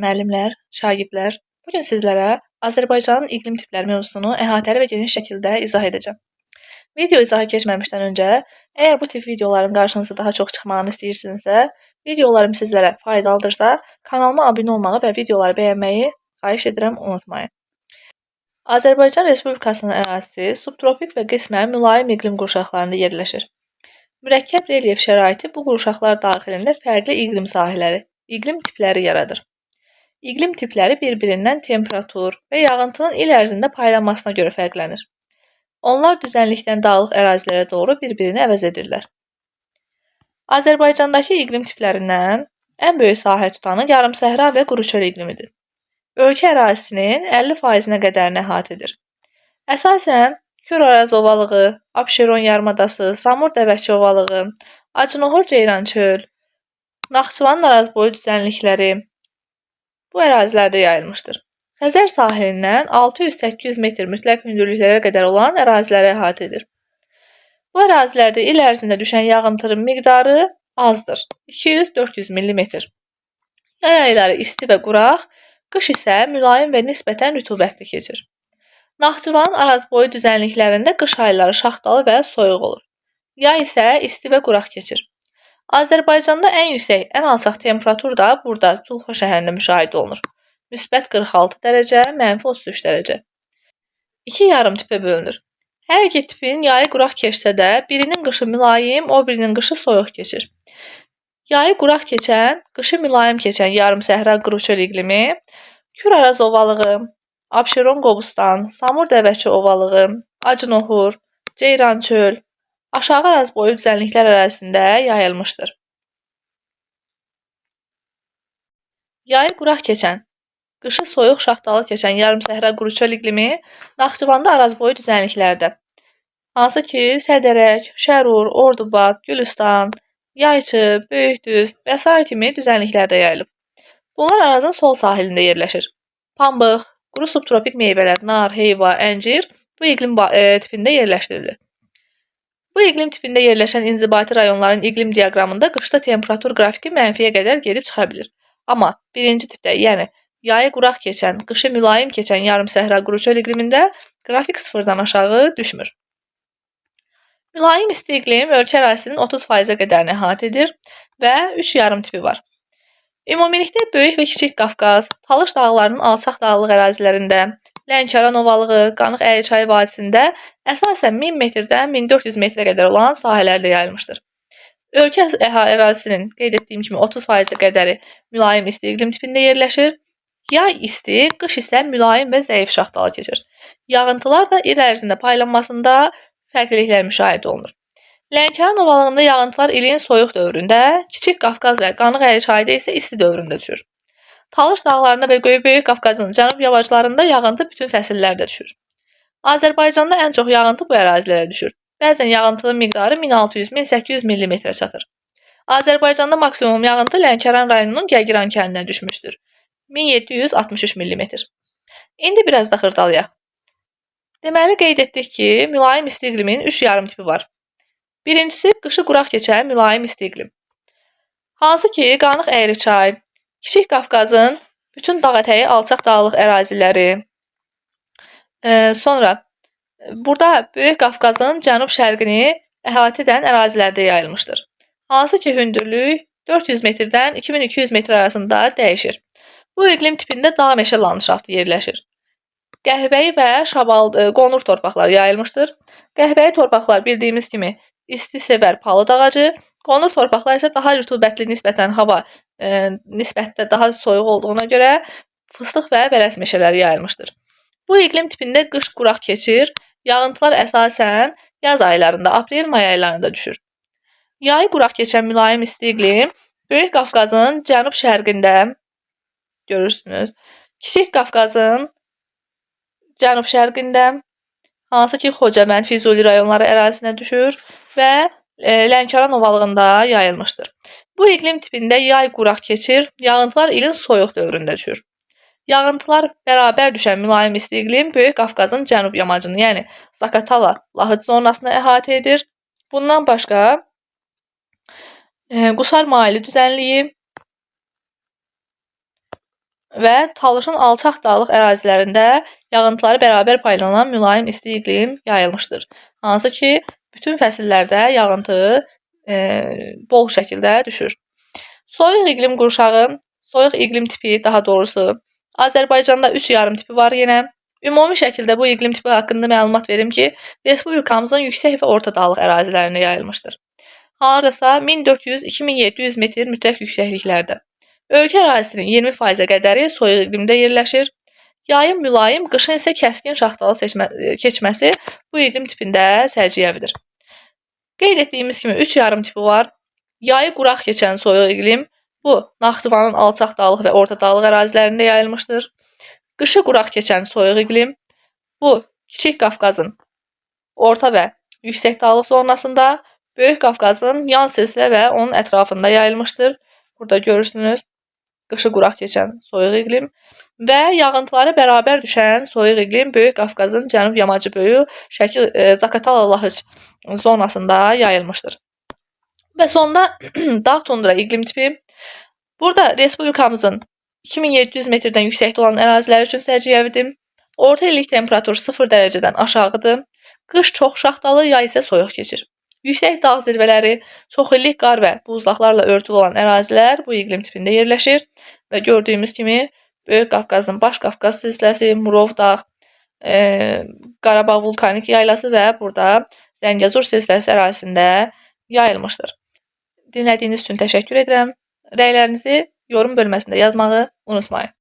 müəllimlər, şagirdlər, bugün sizlərə Azərbaycanın iqlim tipləri mövzusunu əhatəli və geniş şəkildə izah edəcəm. Video izaha keçməmişdən öncə, əgər bu tip videoların qarşınıza daha çox çıxmağını istəyirsinizsə, videolarım sizlərə faydalıdırsa, kanalıma abunə olmağı və videoları bəyənməyi xahiş edirəm, unutmayın. Azərbaycan Respublikasının ərazisi subtropik və qismən mülayim iqlim qurşaqlarında yerləşir. Mürəkkəb relyef şəraiti bu qurşaqlar daxilində fərqli iqlim sahələri, iqlim tipləri yaradır. İqlim tipləri bir-birindən temperatur və yağıntının il ərzində paylanmasına görə fərqlənir. Onlar düzənlikdən dağlıq ərazilərə doğru bir-birini əvəz edirlər. Azərbaycandakı iqlim tiplərindən ən böyük sahə tutanı yarımsəhra və quruçöl iqlimidir. Ölkə ərazisinin 50%-nə qədərini əhatə edir. Əsasən Kür-Araz ovalığı, Abşeron yarımadası, Samur-Dəvəçi ovalığı, Acınohor-Ceyrançöl, Naxçıvanın Arazboyu düzənlikləri bu ərazilərdə yayılmışdır. Xəzər sahilindən 600-800 metr mütləq hündürlüklərə qədər olan əraziləri əhatə edir. Bu ərazilərdə il ərzində düşən yağıntının miqdarı azdır, 200-400 mm. Yay ayları isti və quraq, qış isə mülayim və nisbətən rütubətli keçir. Naxçıvanın Arazboyu düzənliklərində qış ayları şaxtalı və soyuq olur. Yay isə isti və quraq keçir. Azərbaycanda ən yüksək, ən alçaq temperatur da burada Culfa şəhərində müşahidə olunur. Müsbət 46 dərəcə, mənfi 33 dərəcə. İki yarım tipə bölünür. Hər iki tipin yayı quraq keçsə də, birinin qışı mülayim, o birinin qışı soyuq keçir. Yayı quraq keçən, qışı mülayim keçən yarımsəhra quruçöl iqlimi, Kür-Araz ovalığı, Abşeron-Qobustan, Samur-Dəvəçi ovalığı, Acınohor, Ceyrançöl, Aşağı Arazboyu düzənliklər ərazisində yayılmışdır. Yayı quraq keçən, qışı soyuq şaxtalı keçən yarımsəhra quruçöl iqlimi Naxçıvanda Arazboyu düzənliklərdə, hansı ki, Sədərək, Şərur, Ordubad, Gülüstan, Yayçı, Böyükdüz və s. kimi düzənliklərdə yayılıb. Bunlar Arazın sol sahilində yerləşir. Pambıq, quru subtropik meyvələr, nar, heyva, əncir bu iqlim tipində yerləşdirilir. Bu iqlim tipində yerləşən inzibati rayonların iqlim diaqramında qışda temperatur qrafiki mənfiyə qədər gedib çıxa bilir. Amma birinci tipdə, yəni yayı quraq keçən, qışı mülayim keçən yarımsəhra quruçöl iqlimində qrafik sıfırdan aşağı düşmür. Mülayim isti iqlim ölkə ərazisinin 30%-ə qədərini əhatə edir və 3 yarım tipi var. Ümumilikdə Böyük və Kiçik Qafqaz, Talış dağlarının alçaq dağlıq ərazilərində, Lənkəran ovalığı, Qanıq Əyriçayı vadisində əsasən 1000 metrdən 1400 metrə qədər olan sahələrdə yayılmışdır. Ölkə ərazisinin qeyd etdiyim kimi 30%-ə qədəri mülayim isti iqlim tipində yerləşir. Yay isti, qış isə mülayim və zəif şaxtalı keçir. Yağıntılar da il ərzində paylanmasında fərqliliklər müşahidə olunur. Lənkəran ovalığında yağıntılar ilin soyuq dövründə, Kiçik Qafqaz və Qanıq Əyriçayıda isə isti dövründə düşür. Talış dağlarında və Böyük Qafqazın cənub yamaclarında yağıntı bütün fəsillərdə düşür. Azərbaycanda ən çox yağıntı bu ərazilərə düşür. Bəzən yağıntının miqdarı 1600-1800 mm çatır. Azərbaycanda maksimum yağıntı Lənkəran rayonunun Gəgiran kəndinə düşmüşdür. 1763 mm. İndi biraz da xırdalayaq. Deməli, qeyd etdik ki, mülayim isti iqlimin 3 yarım tipi var. Birincisi, qışı quraq keçən mülayim isti iqlim. Hansı ki, Qanıq Əyriçay, Kiçik Qafqazın bütün dağ ətəyi alçaq dağlıq əraziləri, sonra burada Böyük Qafqazın cənub-şərqini əhatə edən ərazilərdə yayılmışdır. Hansı ki, hündürlük 400 metrdən 2200 metr arasında dəyişir. Bu iqlim tipində dağ meşə landşaftı yerləşir. Qəhvəyi və qonur torpaqlar yayılmışdır. Qəhvəyi torpaqlar bildiyimiz kimi isti sevər palıd ağacı, qonur torpaqlar isə daha rütubətli nisbətən hava nisbətdə daha soyuq olduğuna görə fıstıq və bələs meşələri yayılmışdır. Bu iqlim tipində qış quraq keçir, yağıntılar əsasən yaz aylarında, aprel-may aylarında düşür. Yayı quraq keçən mülayim isti iqlim Böyük Qafqazın cənub-şərqində görürsünüz. Kiçik Qafqazın cənub-şərqində, hansı ki, Xocavənd, Füzuli rayonları ərazisinə düşür və Lənkəran ovalığında yayılmışdır. Bu iqlim tipində yay quraq keçir, yağıntılar ilin soyuq dövründə düşür. Yağıntılar bərabər düşən mülayim isti iqlim Böyük Qafqazın cənub yamacını, yəni Zaqatala, Lahıc zonasını əhatə edir. Bundan başqa Qusar maili düzənliyi, və Talışın alçaq dağlıq ərazilərində yağıntıları bərabər paylanan mülayim isti iqlim yayılmışdır. Hansı ki, bütün fəsillərdə yağıntı bol şəkildə düşür. Soyuq iqlim qurşağı, soyuq iqlim tipi daha doğrusu Azərbaycanda 3 yarım tipi var yenə. Ümumi şəkildə bu iqlim tipi haqqında məlumat verim ki, respublikamızın yüksək və orta dağlıq ərazilərində yayılmışdır. Hardasa 1400-2700 metr mütləq yüksəkliklərdə. Ölkə ərazisinin 20% qədəri soyuq iqlimdə yerləşir. Yayın mülayim, qışın isə kəskin şaxtalı keçməsi bu iqlim tipində səciyyəvidir. Qeyd etdiyimiz kimi 3 yarım tipi var. Yayı quraq keçən soyuq iqlim bu Naxçıvanın alçaq dağlıq və orta dağlıq ərazilərində yayılmışdır. Qışı quraq keçən soyuq iqlim bu Kiçik Qafqazın orta və yüksək dağlıq zonasında, Böyük Qafqazın yan silsilə və onun ətrafında yayılmışdır. Burada görürsünüz. Qışı quraq keçən soyuq iqlim və yağıntıları bərabər düşən soyuq iqlim Böyük Qafqazın cənub yamacı boyu Şəkil Zaqatala-Laçın zonasında yayılmışdır. Və sonda dağ tundra iqlim tipi. Burada respublikamızın 2700 metrdən yüksəkdə olan ərazilər üçün səciyyəvidir. Orta illik temperatur 0 dərəcədən aşağıdır. Qış çox şaxtalı, yay isə soyuq keçir. Yüksək dağ zirvələri, çoxillik qar və buzlaqlarla örtülü olan ərazilər bu iqlim tipində yerləşir və gördüyümüz kimi Böyük Qafqazın Baş Qafqaz silsiləsi, Murov dağ, Qarabağ vulkanik yaylası və burada Zəngəzur silsiləsi ərazisində yayılmışdır. Dinlədiyiniz üçün təşəkkür edirəm. Rəylərinizi yorum bölməsində yazmağı unutmayın.